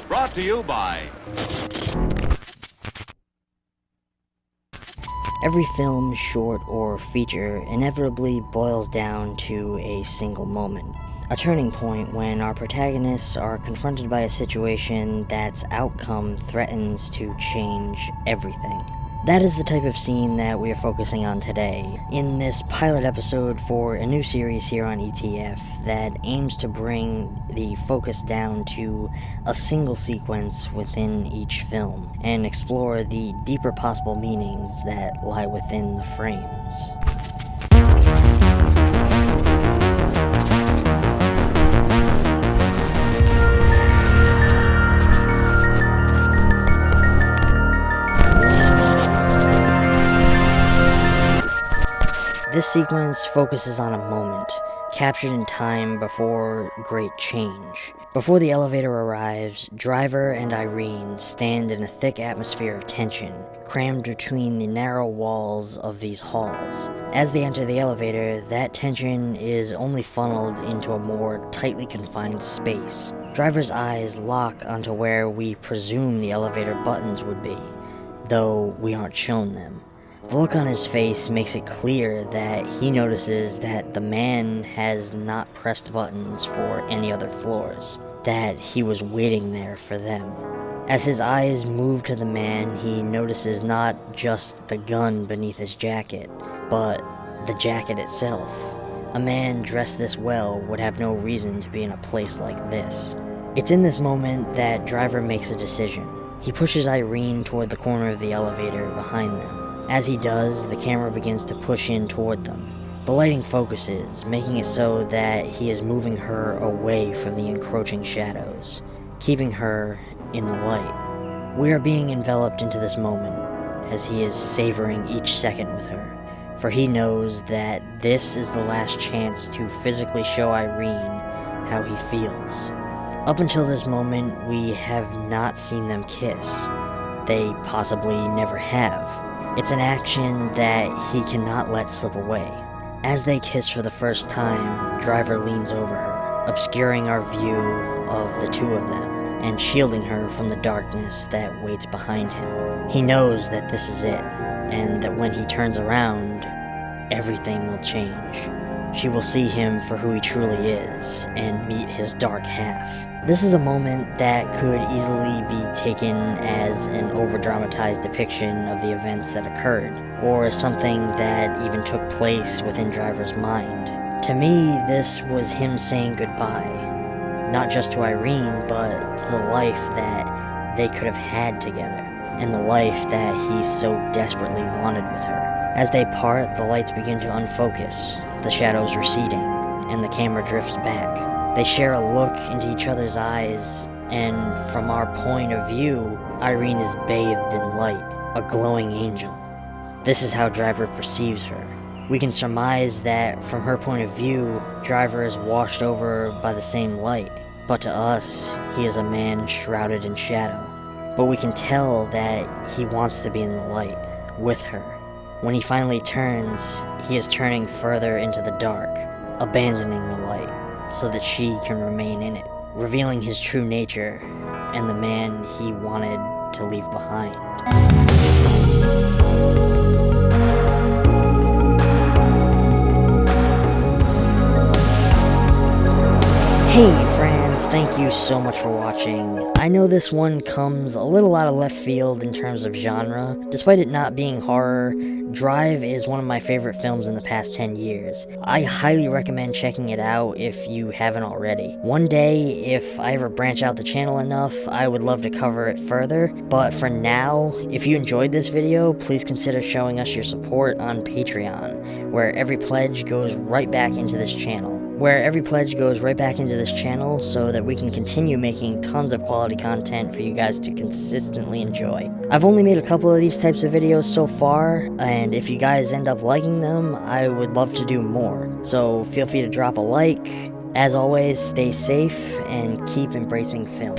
Brought to you by... Every film, short, or feature inevitably boils down to a single moment. A turning point when our protagonists are confronted by a situation that's outcome threatens to change everything. That is the type of scene that we are focusing on today, in this pilot episode for a new series here on ETF that aims to bring the focus down to a single sequence within each film, and explore the deeper possible meanings that lie within the frames. This sequence focuses on a moment, captured in time before great change. Before the elevator arrives, Driver and Irene stand in a thick atmosphere of tension, crammed between the narrow walls of these halls. As they enter the elevator, that tension is only funneled into a more tightly confined space. Driver's eyes lock onto where we presume the elevator buttons would be, though we aren't shown them. The look on his face makes it clear that he notices that the man has not pressed buttons for any other floors, that he was waiting there for them. As his eyes move to the man, he notices not just the gun beneath his jacket, but the jacket itself. A man dressed this well would have no reason to be in a place like this. It's in this moment that Driver makes a decision. He pushes Irene toward the corner of the elevator behind them. As he does, the camera begins to push in toward them. The lighting focuses, making it so that he is moving her away from the encroaching shadows, keeping her in the light. We are being enveloped into this moment as he is savoring each second with her, for he knows that this is the last chance to physically show Irene how he feels. Up until this moment, we have not seen them kiss. They possibly never have. It's an action that he cannot let slip away. As they kiss for the first time, Driver leans over her, obscuring our view of the two of them, and shielding her from the darkness that waits behind him. He knows that this is it, and that when he turns around, everything will change. She will see him for who he truly is, and meet his dark half. This is a moment that could easily be taken as an over-dramatized depiction of the events that occurred, or something that even took place within Driver's mind. To me, this was him saying goodbye, not just to Irene, but to the life that they could have had together, and the life that he so desperately wanted with her. As they part, the lights begin to unfocus, the shadows receding, and the camera drifts back. They share a look into each other's eyes, and from our point of view, Irene is bathed in light, a glowing angel. This is how Driver perceives her. We can surmise that from her point of view, Driver is washed over by the same light, but to us, he is a man shrouded in shadow. But we can tell that he wants to be in the light, with her. When he finally turns, he is turning further into the dark, abandoning the light, so that she can remain in it, revealing his true nature and the man he wanted to leave behind. Hey friends, thank you so much for watching. I know this one comes a little out of left field in terms of genre. Despite it not being horror, Drive is one of my favorite films in the past 10 years. I highly recommend checking it out if you haven't already. One day, if I ever branch out the channel enough, I would love to cover it further, but for now, if you enjoyed this video, please consider showing us your support on Patreon, where every pledge goes right back into this channel. So that we can continue making tons of quality content for you guys to consistently enjoy. I've only made a couple of these types of videos so far, and if you guys end up liking them, I would love to do more. So feel free to drop a like. As always, stay safe and keep embracing film.